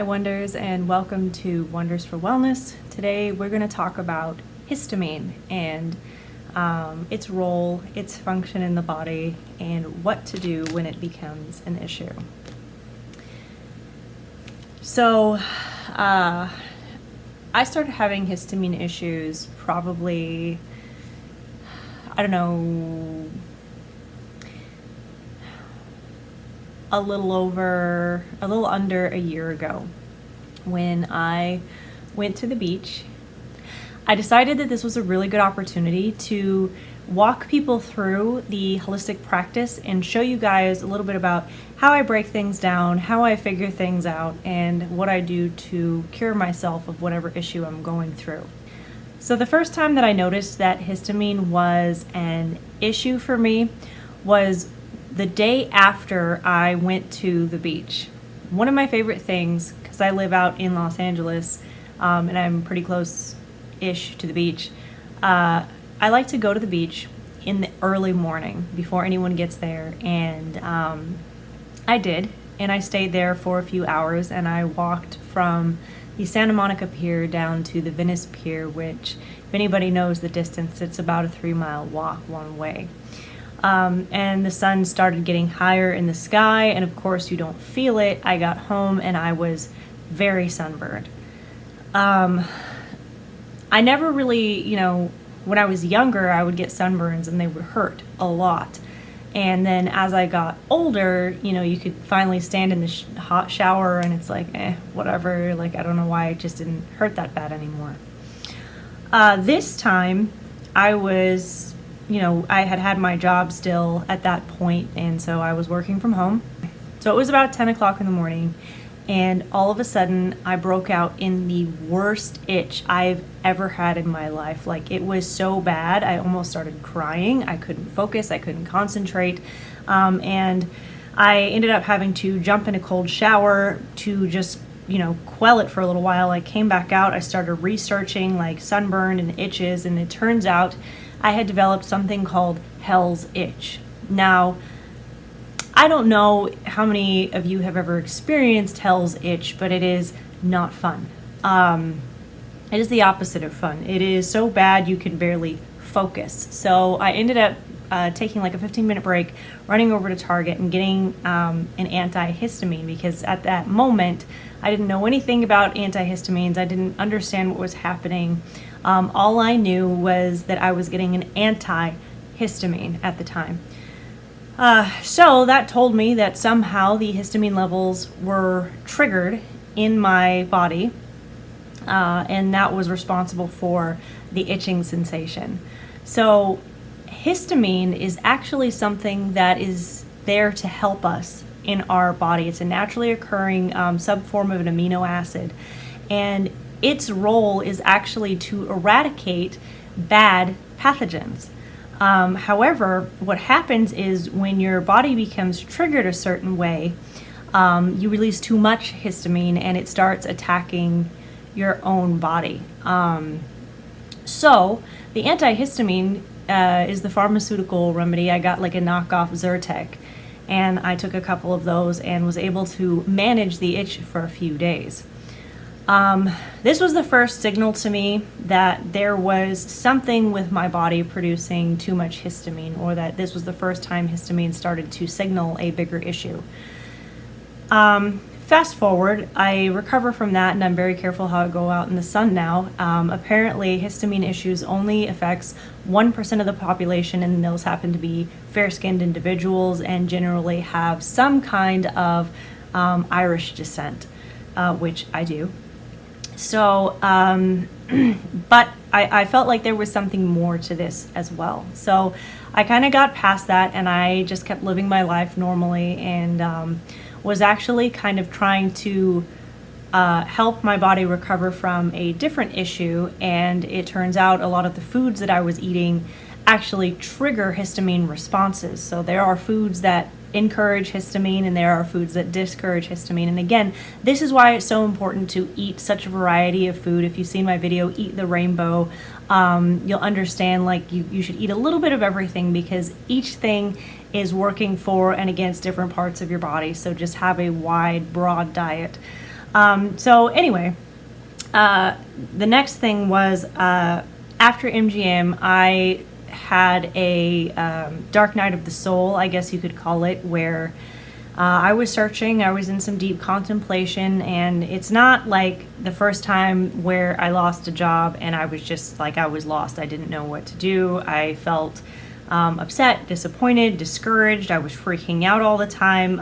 Hi Wonders, and welcome to Wonders for Wellness. Today we're going to talk about histamine and its role, its function in the body, and what to do when it becomes an issue. So I started having histamine issues probably, I don't know, a little under a year ago when I went to the beach. I decided that this was a really good opportunity to walk people through the holistic practice and show you guys a little bit about how I break things down, how I figure things out, and what I do to cure myself of whatever issue I'm going through. So the first time that I noticed that histamine was an issue for me was the day after I went to the beach. One of my favorite things, because I live out in Los Angeles and I'm pretty close-ish to the beach, I like to go to the beach in the early morning before anyone gets there, and I did, and I stayed there for a few hours, and I walked from the Santa Monica Pier down to the Venice Pier, which, if anybody knows the distance, it's about a 3-mile walk one way. And the sun started getting higher in the sky, and of course you don't feel it. I got home and I was very sunburned. I never really, when I was younger, I would get sunburns and they would hurt a lot. And then as I got older, you could finally stand in the hot shower and it's like, whatever, like, I don't know why it just didn't hurt that bad anymore. This time I was, I had my job still at that point, and so I was working from home. So it was about 10 o'clock in the morning, and all of a sudden I broke out in the worst itch I've ever had in my life. Like, it was so bad, I almost started crying. I couldn't focus, I couldn't concentrate, and I ended up having to jump in a cold shower to just quell it for a little while. I came back out, I started researching like sunburn and itches, and it turns out I had developed something called Hell's Itch. Now, I don't know how many of you have ever experienced Hell's Itch, but it is not fun. It is the opposite of fun. It is so bad you can barely focus. So I ended up taking like a 15-minute break, running over to Target and getting an antihistamine, because at that moment I didn't know anything about antihistamines. I didn't understand what was happening. All I knew was that I was getting an antihistamine at the time. So that told me that somehow the histamine levels were triggered in my body, and that was responsible for the itching sensation. So histamine is actually something that is there to help us in our body. It's a naturally occurring subform of an amino acid, and its role is actually to eradicate bad pathogens. However, what happens is when your body becomes triggered a certain way, you release too much histamine and it starts attacking your own body. So the antihistamine is the pharmaceutical remedy. I got like a knockoff Zyrtec, and I took a couple of those and was able to manage the itch for a few days. This was the first signal to me that there was something with my body producing too much histamine, or that this was the first time histamine started to signal a bigger issue. Fast forward, I recover from that, and I'm very careful how I go out in the sun now. Apparently, histamine issues only affects 1% of the population, and those happen to be fair-skinned individuals and generally have some kind of Irish descent, which I do. So, but I felt like there was something more to this as well. So I kind of got past that, and I just kept living my life normally, and was actually kind of trying to help my body recover from a different issue. And it turns out a lot of the foods that I was eating actually trigger histamine responses. So there are foods that encourage histamine, and there are foods that discourage histamine. And again, this is why it's so important to eat such a variety of food. If you've seen my video, Eat the Rainbow, you'll understand like you should eat a little bit of everything, because each thing is working for and against different parts of your body. So just have a wide, broad diet. So anyway, the next thing was after MGM, I had a dark night of the soul, I guess you could call it, where I was searching, I was in some deep contemplation, and it's not like the first time where I lost a job and I was just like, I was lost. I didn't know what to do. I felt upset, disappointed, discouraged. I was freaking out all the time.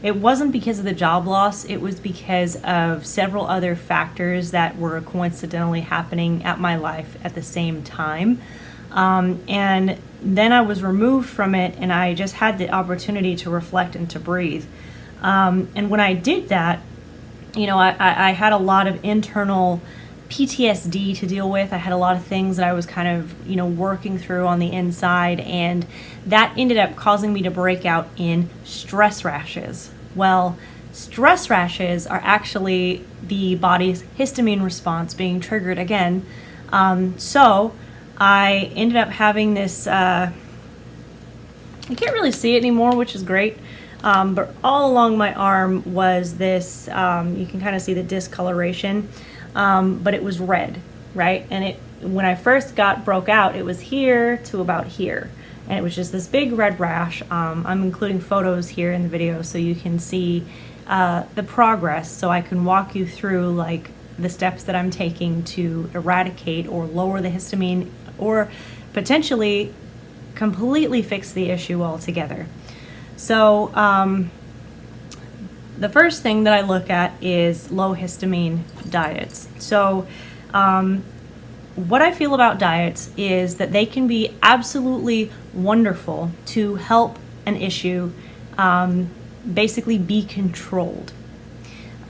It wasn't because of the job loss. It was because of several other factors that were coincidentally happening at my life at the same time. And then I was removed from it, and I just had the opportunity to reflect and to breathe. And when I did that, I had a lot of internal PTSD to deal with. I had a lot of things that I was kind of, working through on the inside, and that ended up causing me to break out in stress rashes. Well, stress rashes are actually the body's histamine response being triggered again. So I ended up having this, you can't really see it anymore, which is great. But all along my arm was this, you can kind of see the discoloration, but it was red, right? And when I first broke out, it was here to about here. And it was just this big red rash. I'm including photos here in the video so you can see the progress, so I can walk you through like the steps that I'm taking to eradicate or lower the histamine, or potentially completely fix the issue altogether. So the first thing that I look at is low histamine diets. So what I feel about diets is that they can be absolutely wonderful to help an issue basically be controlled.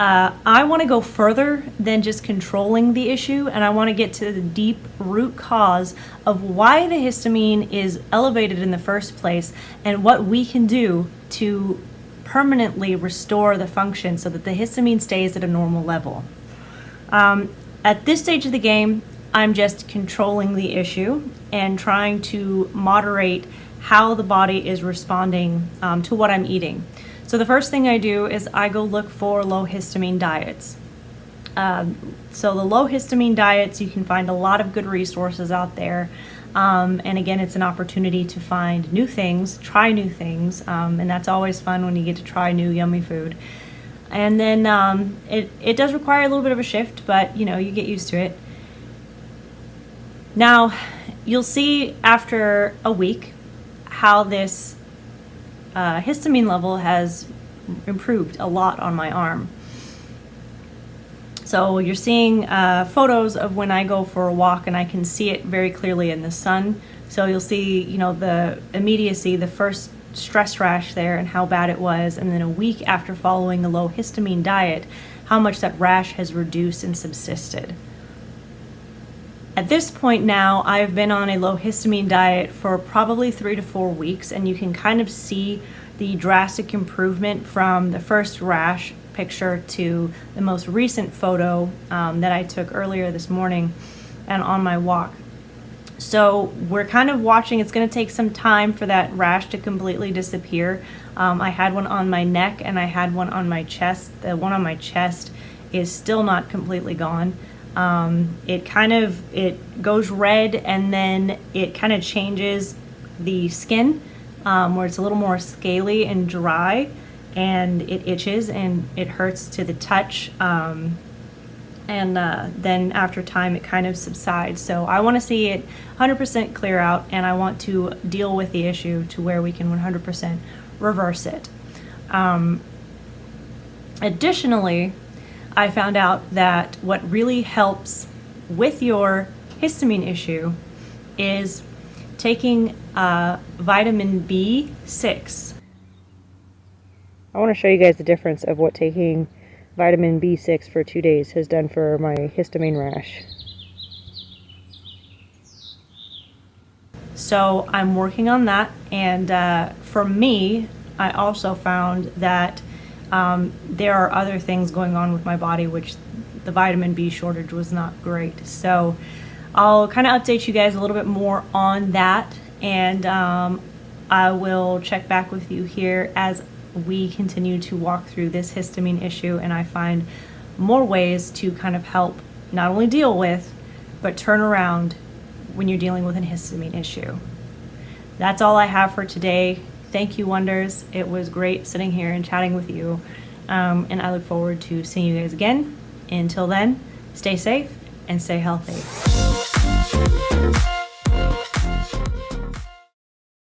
I want to go further than just controlling the issue, and I want to get to the deep root cause of why the histamine is elevated in the first place and what we can do to permanently restore the function so that the histamine stays at a normal level. At this stage of the game, I'm just controlling the issue and trying to moderate how the body is responding to what I'm eating. So the first thing I do is I go look for low histamine diets. So the low histamine diets, you can find a lot of good resources out there. And again, it's an opportunity to find new things, try new things, and that's always fun when you get to try new yummy food. And then it does require a little bit of a shift, but you get used to it. Now, you'll see after a week how this histamine level has improved a lot on my arm. So you're seeing photos of when I go for a walk, and I can see it very clearly in the sun. So you'll see, the immediacy, the first stress rash there and how bad it was, and then a week after following the low histamine diet, how much that rash has reduced and subsisted. At this point now, I've been on a low histamine diet for probably 3 to 4 weeks, and you can kind of see the drastic improvement from the first rash picture to the most recent photo that I took earlier this morning and on my walk. So we're kind of watching. It's going to take some time for that rash to completely disappear. I had one on my neck and I had one on my chest. The one on my chest is still not completely gone. It goes red, and then it kind of changes the skin where it's a little more scaly and dry, and it itches and it hurts to the touch. And then after time it kind of subsides. So I want to see it 100% clear out, and I want to deal with the issue to where we can 100% reverse it. Additionally, I found out that what really helps with your histamine issue is taking vitamin B6. I want to show you guys the difference of what taking vitamin B6 for 2 days has done for my histamine rash. So I'm working on that, and for me, I also found that there are other things going on with my body, which the vitamin B shortage was not great. So I'll kind of update you guys a little bit more on that, and I will check back with you here as we continue to walk through this histamine issue, and I find more ways to kind of help not only deal with, but turn around when you're dealing with an histamine issue. That's all I have for today. Thank you, Wonders. It was great sitting here and chatting with you. And I look forward to seeing you guys again. Until then, stay safe and stay healthy.